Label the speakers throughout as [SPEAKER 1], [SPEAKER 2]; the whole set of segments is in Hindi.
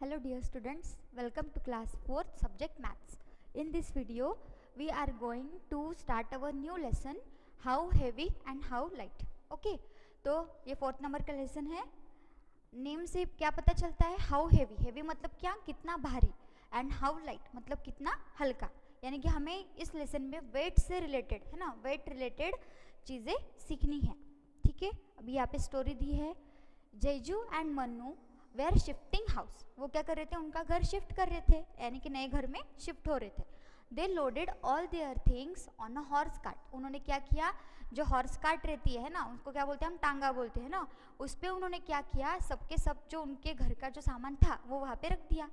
[SPEAKER 1] Hello dear students, welcome to class 4th subject maths. In this video, we are going to start our new lesson how heavy and how light. Okay, तो ये 4th नंबर का लेसन है. नेम से क्या पता चलता है? How heavy. हेवी मतलब क्या? कितना भारी. एंड हाउ लाइट मतलब कितना हल्का. यानी कि हमें इस लेसन में वेट से रिलेटेड है ना, वेट रिलेटेड चीज़ें सीखनी है. ठीक है, अभी यहाँ पे स्टोरी दी है. Jaiju and Mannu were shifting house. वो क्या कर रहे थे? उनका घर शिफ्ट कर रहे थे, यानी कि नए घर में शिफ्ट हो रहे थे. They loaded all their things on a horse cart. उन्होंने क्या किया? जो हॉर्स कार्ट रहती है ना, उसको क्या बोलते हैं हम? टांगा बोलते हैं ना. उस पर उन्होंने क्या किया? सबके सब जो उनके घर का जो सामान था वो वहाँ पे रख दिया.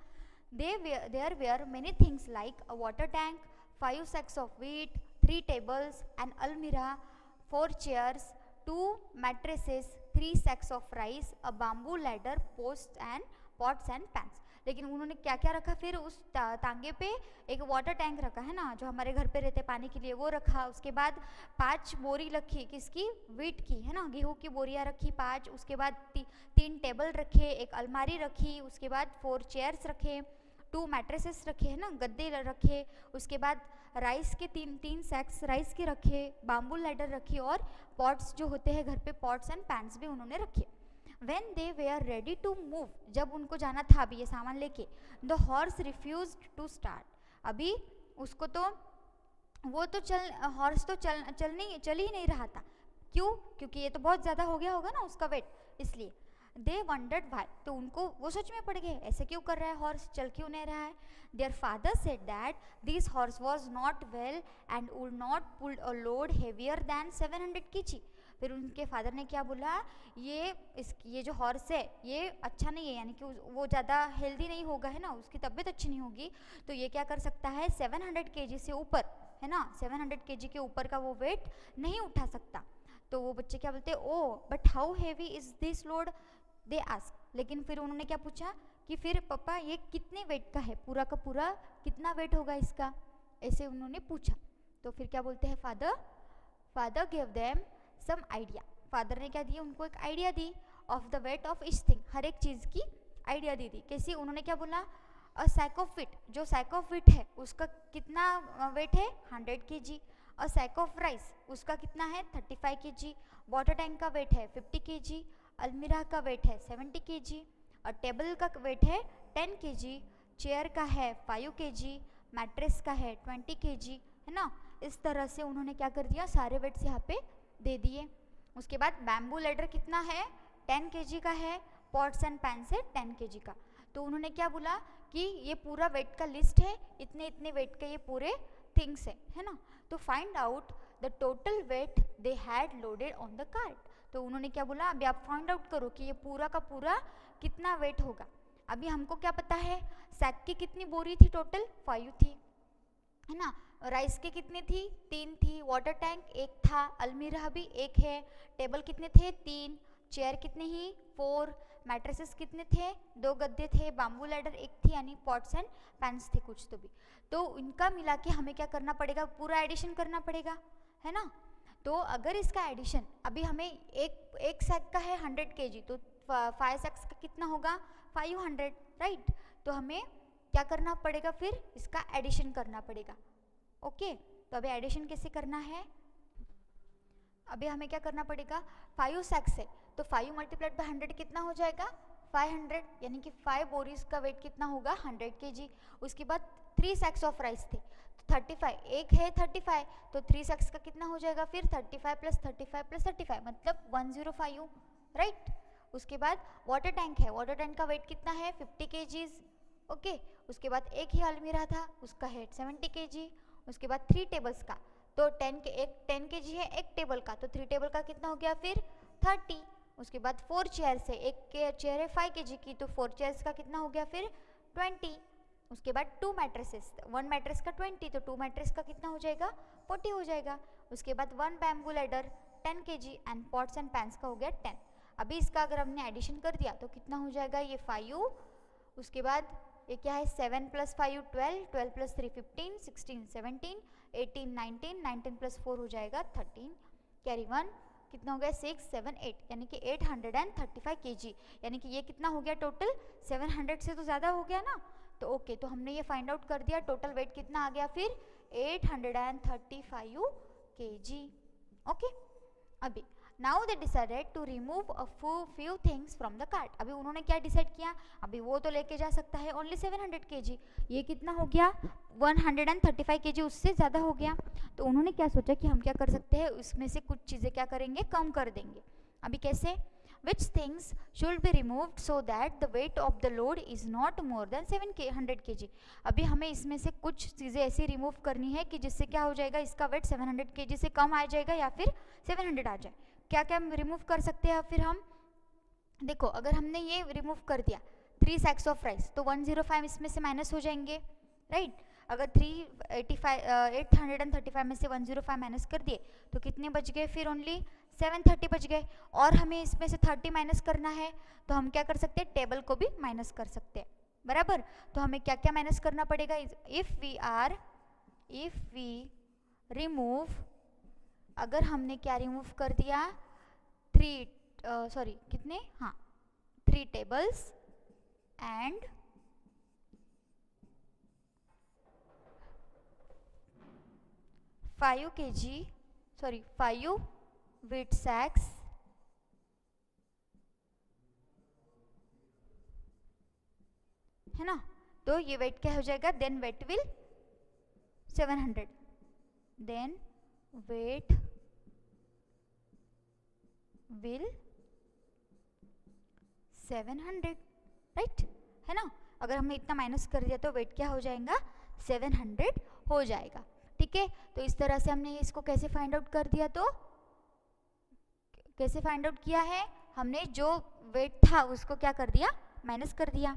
[SPEAKER 1] There were many things like a water tank, 5 sacks of wheat, 3 tables, an almirah, 4 chairs, 2 mattresses, 3 sacks of rice, a bamboo ladder, pots and pans. लेकिन उन्होंने क्या क्या रखा फिर? उस तांगे पे एक वाटर टैंक रखा है ना, जो हमारे घर पे रहते पानी के लिए, वो रखा. उसके बाद 5 बोरी रखी, किसकी? वीट की है ना, गेहूं की बोरियां रखी 5. उसके बाद 3 टेबल रखे, एक अलमारी रखी. उसके बाद 4 चेयर्स रखे, 2 मैट्रेसेस रखे है ना, गद्दे रखे. उसके बाद राइस के 3 सैक्स राइस के रखे, बाम्बू लैडर रखी, और पॉट्स जो होते हैं घर पे, पॉट्स एंड पैन्स भी उन्होंने रखे. When they were ready to move, जब उनको जाना था अभी ये सामान लेके, the horse refused to start. अभी उसको तो वो तो हॉर्स तो चल ही नहीं रहा था. क्यों? क्योंकि ये तो बहुत ज़्यादा हो गया होगा ना उसका वेट, इसलिए. दे वंडर्ड वाई. तो उनको वो सोच में पड़ गए, ऐसे क्यों कर रहा है हॉर्स, चल क्यों नहीं रहा है. Their father said that this horse was not well and would not pull a load heavier than 700 kg. फिर उनके फादर ने क्या बोला? ये जो हॉर्स है ये अच्छा नहीं है, यानी कि वो ज़्यादा हेल्दी नहीं होगा है ना, उसकी तबीयत अच्छी नहीं होगी. तो ये क्या कर सकता है? 700 kg से ऊपर है ना, 700 kg के ऊपर का वो वेट नहीं उठा सकता. तो वो बच्चे क्या बोलते हैं? Oh but how heavy is this load, they ask. लेकिन फिर उन्होंने क्या पूछा कि फिर पापा ये कितने वेट का है, पूरा का पूरा कितना वेट होगा इसका, ऐसे उन्होंने पूछा. तो फिर क्या बोलते हैं father gave them some idea. Father ने क्या दिया? उनको एक आइडिया दी. Of the weight of each thing, हर एक चीज़ की आइडिया दी थी. कैसी? उन्होंने क्या बोला? A sack of wheat. जो सैक ऑफ वीट है उसका कितना वेट है? 100 kg. A sack of rice उसका कितना है? 35 kg. वाटर टैंक का वेट है 50 kg. अलमीरा का वेट है 70 kg. और टेबल का वेट है 10 kg. चेयर का है 5 kg. मैट्रेस का है 20 kg, है ना. इस तरह से उन्होंने क्या कर दिया? सारे वेट्स यहाँ पे दे दिए. उसके बाद बैम्बू लेडर कितना है? 10 kg का है. पॉट्स एंड पैन्स है 10 kg का. तो उन्होंने क्या बोला कि ये पूरा वेट का लिस्ट है, इतने इतने वेट के ये पूरे थिंग्स है ना. तो find out the total weight they had loaded on the cart. तो उन्होंने क्या बोला? अभी आप फाइंड आउट करो कि ये पूरा का पूरा कितना वेट होगा. अभी हमको क्या पता है? सैक की कितनी बोरी थी? टोटल 5 थी, है ना. राइस के कितनी थी? 3 थी. वाटर टैंक 1 था. अलमीरा भी 1 है. टेबल कितने थे? 3. चेयर कितने ही? 4. मैट्रेसेस कितने थे? 2 गद्दे थे. बाम्बू लैडर 1 थी, यानी पॉट्स एंड पैन्स थे कुछ तो भी. तो इनका मिला के हमें क्या करना पड़ेगा? पूरा एडिशन करना पड़ेगा, है ना. तो अगर इसका एडिशन अभी हमें एक सैक का है 100 kg, तो 5 सैक्स का कितना होगा? 500, राइट. तो हमें क्या करना पड़ेगा? फिर इसका एडिशन करना पड़ेगा. ओके, तो अभी एडिशन कैसे करना है? अभी हमें क्या करना पड़ेगा? 5 सैक्स है तो 5 मल्टीप्लाइड बाय 100 कितना हो जाएगा? 500, यानी कि 5 बोरीज का वेट कितना होगा? 100 kg. उसके बाद 3 सैक्स ऑफ राइस थे तो 35, एक है 35, तो 3 सैक्स का कितना हो जाएगा? फिर 35 + 35 + 35 मतलब 105, राइट. उसके बाद वाटर टैंक है. वाटर टैंक का वेट कितना है? 50 kg. ओके. उसके बाद एक ही अलमीरा था, उसका है 70 kg. उसके बाद 3 टेबल्स का, तो 10 kg है एक टेबल का, तो 3 टेबल का कितना हो गया? फिर 30. उसके बाद 4 चेयर्स है, एक चेयर है 5 kg की, तो 4 चेयर्स का कितना हो गया? फिर 20. उसके बाद 2 मैट्रेसेस, 1 मैट्रेस का 20, तो 2 मैट्रेस का कितना हो जाएगा? 40 हो जाएगा. उसके बाद 1 bamboo ladder 10 kg and pots and pans का हो गया 10. अभी इसका अगर हमने एडिशन कर दिया तो कितना हो जाएगा? ये 5. उसके बाद ये क्या है? 7 + 5 12, 12 + 3 15, 16 17, 18 19, 19 + 4 हो जाएगा 13. कैरी 1, कितना हो गया 6, 7, 8 यानी कि 835 kg, यानी कि ये कितना हो गया टोटल 700 से तो ज़्यादा हो गया ना। तो ओके, तो हमने ये फाइंड आउट कर दिया, टोटल वेट कितना आ गया फिर 835 kg। ओके, अभी now they decided to remove a few things from the cart. अभी उन्होंने क्या डिसाइड किया, अभी वो तो लेके जा सकता है ओनली 700 kg, ये कितना हो गया 135 kg, उससे ज़्यादा हो गया। तो उन्होंने क्या सोचा कि हम क्या कर सकते हैं, उसमें से कुछ चीज़ें क्या करेंगे, कम कर देंगे। अभी कैसे, which things should be removed so that the weight of the load is not more than 700 kg। अभी हमें इसमें से कुछ चीज़ें ऐसी रिमूव करनी है कि जिससे क्या हो जाएगा, इसका वेट 700 kg से कम आ जाएगा या फिर 700 आ जाए। क्या क्या रिमूव कर सकते हैं फिर हम, देखो अगर हमने ये रिमूव कर दिया 3 sacks ऑफ राइस तो 105 इसमें से माइनस हो जाएंगे, राइट। अगर 835 में से 105 माइनस कर दिए तो कितने बच गए फिर ओनली 730 बच गए। और हमें इसमें से 30 माइनस करना है तो हम क्या कर सकते हैं, टेबल को भी माइनस कर सकते हैं, बराबर। तो हमें क्या क्या माइनस करना पड़ेगा, इफ़ वी रिमूव, अगर हमने क्या रिमूव कर दिया 3 टेबल्स एंड 5 wheat sacks है ना, तो ये वेट क्या हो जाएगा, then weight will 700, then weight will 700, right, है ना। अगर हमने इतना माइनस कर दिया तो वेट क्या हो जाएगा 700 हो जाएगा, ठीक है। तो इस तरह से हमने इसको कैसे फाइंड आउट कर दिया, तो कैसे फाइंड आउट किया है हमने, जो वेट था उसको क्या कर दिया, माइनस कर दिया।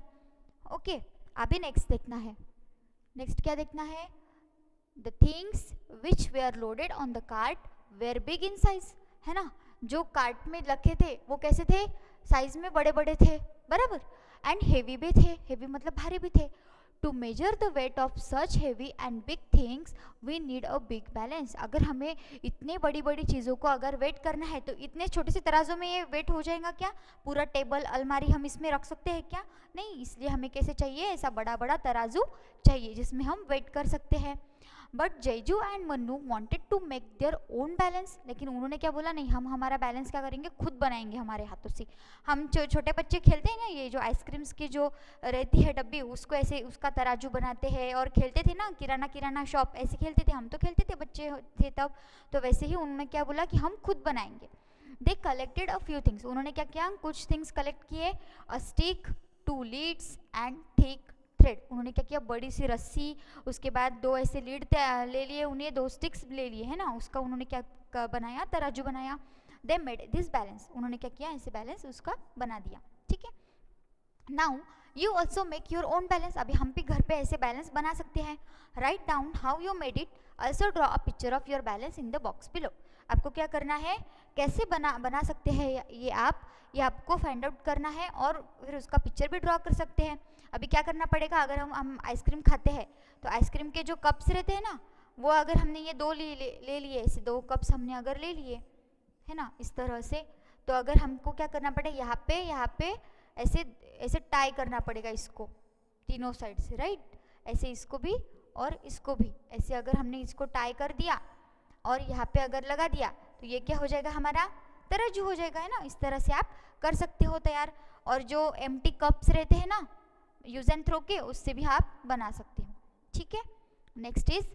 [SPEAKER 1] ओके, अभी नेक्स्ट देखना है, नेक्स्ट क्या देखना है, the things which were loaded on the cart were big in size, है ना। जो कार्ट में रखे थे वो कैसे थे, साइज में बड़े बड़े थे, बराबर, एंड हेवी भी थे, हेवी मतलब भारी भी थे। To measure the weight of such heavy and big things we need a big balance. अगर हमें इतने बड़ी बड़ी चीज़ों को अगर वेट करना है तो इतने छोटे से तराजों में ये वेट हो जाएगा क्या, पूरा टेबल अलमारी हम इसमें रख सकते हैं क्या, नहीं। इसलिए हमें कैसे चाहिए, ऐसा बड़ा बड़ा तराजू चाहिए जिसमें हम वेट कर सकते हैं। But Jaiju and Mannu wanted to make their own balance, लेकिन उन्होंने क्या बोला, नहीं हम हमारा बैलेंस क्या करेंगे, खुद बनाएंगे हमारे हाथों से। हम छोटे बच्चे खेलते हैं ना, ये जो आइसक्रीम्स की जो रहती है डब्बी, उसको ऐसे उसका तराजू बनाते हैं और खेलते थे ना, किराना शॉप ऐसे खेलते थे, हम तो खेलते थे बच्चे थे तब। तो वैसे ही उन्होंने क्या बोला कि हम खुद बनाएंगे। They collected a few things, उन्होंने क्या किया, कुछ थिंग्स कलेक्ट किए, a stick, 2 Leeds and thick thread. उन्होंने क्या किया, बड़ी सी रस्सी, उसके बाद 2 ऐसे लीड ले लिए, उन्हें 2 स्टिक्स ले लिए, है ना, उसका उन्होंने क्या बनाया, तराजू बनाया। दे मेड दिस बैलेंस, उन्होंने क्या किया, ऐसे बैलेंस उसका बना दिया, ठीक है। Now you also make your own balance, अभी हम भी घर पे ऐसे बैलेंस बना सकते हैं। Write down how you made it, also draw a picture of your balance in the box below. आपको क्या करना है, कैसे बना सकते हैं ये आपको फाइंड आउट करना है और फिर उसका पिक्चर भी ड्रॉ कर सकते हैं। अभी क्या करना पड़ेगा, अगर हम आइसक्रीम खाते हैं तो आइसक्रीम के जो कप्स रहते हैं ना, वो अगर हमने ये 2 ले लिए, ऐसे 2 कप्स हमने अगर ले लिए, है ना, इस तरह से, तो अगर हमको क्या करना पड़ेगा, यहाँ पे ऐसे टाई करना पड़ेगा इसको तीनों साइड से, राइट, ऐसे इसको भी और इसको भी, ऐसे अगर हमने इसको टाई कर दिया और यहाँ पे अगर लगा दिया तो ये क्या हो जाएगा, हमारा तराजू हो जाएगा, है ना। इस तरह से आप कर सकते हो तैयार। और जो एम्प्टी कप्स रहते हैं ना यूज एंड थ्रो के, उससे भी आप बना सकते हो, ठीक है। नेक्स्ट इज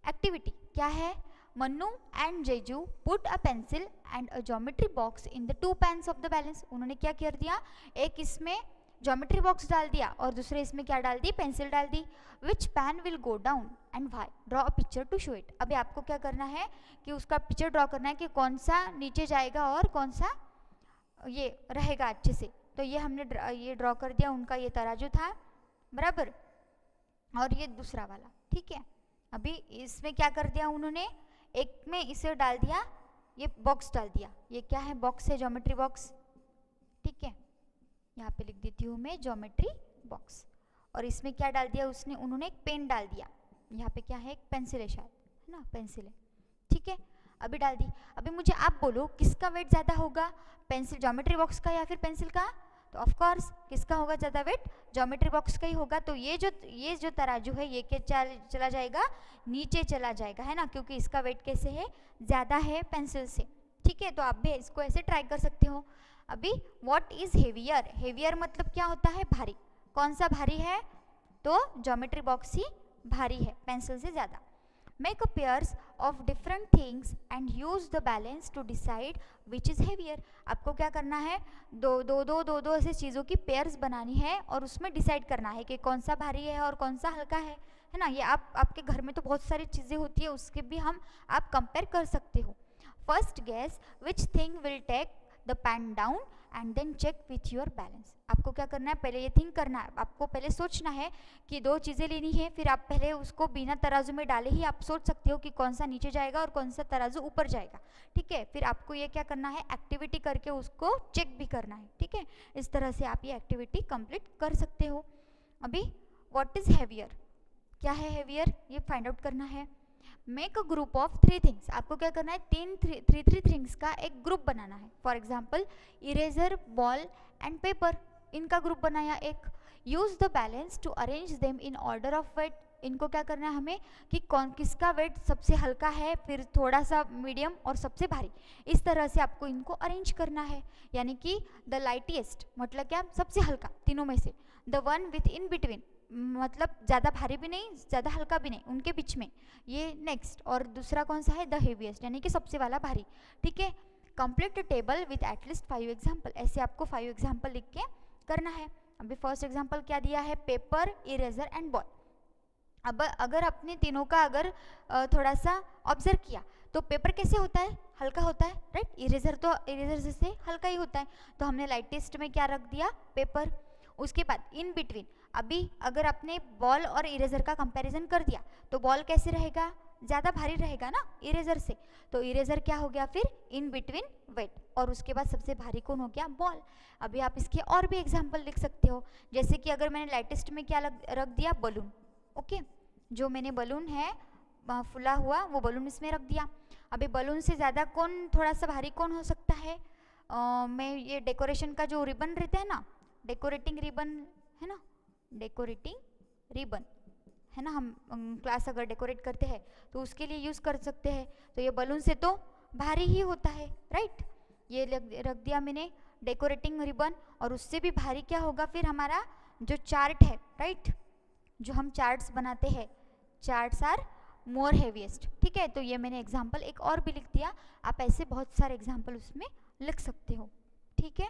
[SPEAKER 1] एक्टिविटी, क्या है, Mannu and Jeju put a pencil and a geometry box in the 2 pans of the balance. उन्होंने क्या कर दिया, एक इसमें ज्योमेट्री बॉक्स डाल दिया और दूसरे इसमें क्या डाल दी, पेंसिल डाल दी। Which pan will go down and why, draw a picture to show it. अभी आपको क्या करना है कि उसका पिक्चर ड्रॉ करना है कि कौन सा नीचे जाएगा और कौन सा ये रहेगा अच्छे से। तो ये हमने ये ड्रॉ कर दिया, उनका ये तराजू था, बराबर, और ये दूसरा वाला, ठीक है। अभी इसमें क्या कर दिया उन्होंने, एक में इसे डाल दिया, ये बॉक्स डाल दिया, ये क्या है, बॉक्स है, ज्योमेट्री बॉक्स, ठीक है। यहाँ पे लिख देती हूँ मैं ज्योमेट्री बॉक्स। और इसमें क्या डाल दिया उन्होंने एक पेन डाल दिया, यहाँ पे क्या है, एक पेंसिल है शायद, है ना, पेंसिल है, ठीक है। अभी डाल दी। अभी मुझे आप बोलो किसका वेट ज़्यादा होगा, पेंसिल ज्योमेट्री बॉक्स का या फिर पेंसिल का? तो ऑफ कोर्स किसका होगा ज़्यादा वेट, ज्योमेट्री बॉक्स का ही होगा। तो ये जो तराजू है ये क्या चला जाएगा, नीचे चला जाएगा, है ना, क्योंकि इसका वेट कैसे है, ज़्यादा है पेंसिल से। ठीक है, तो आप भी इसको ऐसे ट्राई कर सकते हो। अभी व्हाट इज हेवियर, हेवियर मतलब क्या होता है, भारी। कौन सा भारी है, तो ज्योमेट्री बॉक्स ही भारी है पेंसिल से ज़्यादा। Make a pairs of different things and use the balance to decide which is heavier. आपको क्या करना है, दो ऐसे चीज़ों की पेयर्स बनानी है और उसमें डिसाइड करना है कि कौन सा भारी है और कौन सा हल्का है ना। ये आपके घर में तो बहुत सारी चीज़ें होती है, उसके भी आप कंपेयर कर सकते हो। First guess which thing will take the pan down and then check with your balance. आपको क्या करना है, पहले ये थिंक करना है, आपको पहले सोचना है कि दो चीज़ें लेनी है, फिर आप पहले उसको बिना तराजू में डाले ही आप सोच सकते हो कि कौन सा नीचे जाएगा और कौन सा तराजू ऊपर जाएगा। ठीक है, फिर आपको ये क्या करना है, एक्टिविटी करके उसको चेक भी करना है। ठीक है, इस तरह से आप ये एक्टिविटी कंप्लीट कर सकते हो। अभी व्हाट इज हेवियर, क्या है हेवियर, ये फाइंड आउट करना है। Make a group of 3 things, आपको क्या करना है, थ्री थिंग्स का एक ग्रुप बनाना है। For example eraser, ball and paper, इनका ग्रुप बनाया एक। Use the balance to arrange them in order of weight, इनको क्या करना है हमें कि किसका वेट सबसे हल्का है, फिर थोड़ा सा मीडियम और सबसे भारी, इस तरह से आपको इनको अरेंज करना है। यानी कि द लाइटेस्ट मतलब क्या, सबसे हल्का तीनों में से, the one with in between मतलब ज़्यादा भारी भी नहीं ज़्यादा हल्का भी नहीं, उनके बीच में, ये नेक्स्ट। और दूसरा कौन सा है, द हेवीएस्ट यानी कि सबसे वाला भारी। ठीक है, complete table with at least 5 example, ऐसे आपको 5 एग्जाम्पल लिख के करना है। अभी फर्स्ट एग्जाम्पल क्या दिया है, पेपर, इरेजर एंड बॉल। अब अगर अपने तीनों का अगर थोड़ा सा ऑब्जर्व किया तो पेपर कैसे होता है, हल्का होता है, राइट। इरेजर तो इरेजर से हल्का ही होता है, तो हमने लाइटेस्ट में क्या रख दिया, पेपर। उसके बाद इन बिटवीन, अभी अगर आपने बॉल और इरेजर का कंपैरिजन कर दिया तो बॉल कैसे रहेगा, ज़्यादा भारी रहेगा ना इरेजर से, तो इरेजर क्या हो गया फिर इन बिटवीन वेट, और उसके बाद सबसे भारी कौन हो गया, बॉल। अभी आप इसके और भी एग्जाम्पल लिख सकते हो, जैसे कि अगर मैंने लाइटेस्ट में क्या रख दिया, बलून। ओके, जो मैंने बलून है फुला हुआ वो बलून इसमें रख दिया। अभी बलून से ज़्यादा कौन थोड़ा सा भारी कौन हो सकता है, मैं ये डेकोरेशन का जो रिबन रहता है ना, डेकोरेटिंग रिबन है ना, डेकोरेटिंग रिबन है ना, हम क्लास अगर डेकोरेट करते हैं तो उसके लिए यूज़ कर सकते हैं। तो ये बलून से तो भारी ही होता है, राइट। ये रख दिया मैंने डेकोरेटिंग रिबन, और उससे भी भारी क्या होगा फिर हमारा जो चार्ट है, राइट, जो हम चार्ट्स बनाते हैं, चार्ट्स आर मोर हेवीएस्ट। ठीक है, तो ये मैंने एग्जाम्पल एक और भी लिख दिया, आप ऐसे बहुत सारे एग्जाम्पल उसमें लिख सकते हो। ठीक है,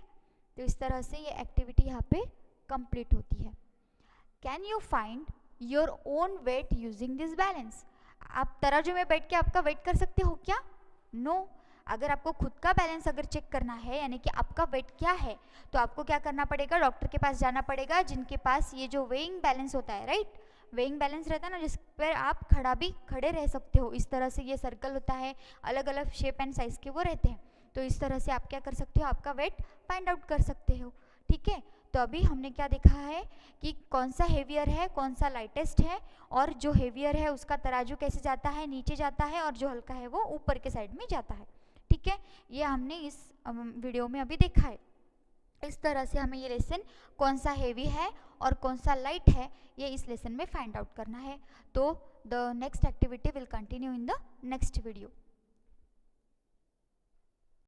[SPEAKER 1] तो इस तरह से ये एक्टिविटी यहाँ पे कंप्लीट होती है। Can you find your own wait using this balance, आप तराजू में बैठ के आपका वेट कर सकते हो क्या, नो। अगर आपको खुद का बैलेंस अगर चेक करना है, यानी कि आपका वेट क्या है, तो आपको क्या करना पड़ेगा, डॉक्टर के पास जाना पड़ेगा, जिनके पास ये जो वेइंग बैलेंस होता है, राइट, वेइंग बैलेंस रहता है ना, जिस पर आप खड़े रह सकते हो। इस तरह से ये सर्कल होता है, अलग अलग शेप एंड साइज के वो रहते हैं, तो इस तरह से आप क्या कर सकते हो, आपका वेट फाइंड आउट कर सकते हो। ठीक है, तो अभी हमने क्या देखा है कि कौन सा हेवियर है, कौन सा लाइटेस्ट है, और जो हेवियर है उसका तराजू कैसे जाता है, नीचे जाता है, और जो हल्का है वो ऊपर के साइड में जाता है। ठीक है, ये हमने इस वीडियो में अभी देखा है। इस तरह से हमें ये लेसन कौन सा हेवी है और कौन सा लाइट है, ये इस लेसन में फाइंड आउट करना है। तो the next activity will continue in the next video.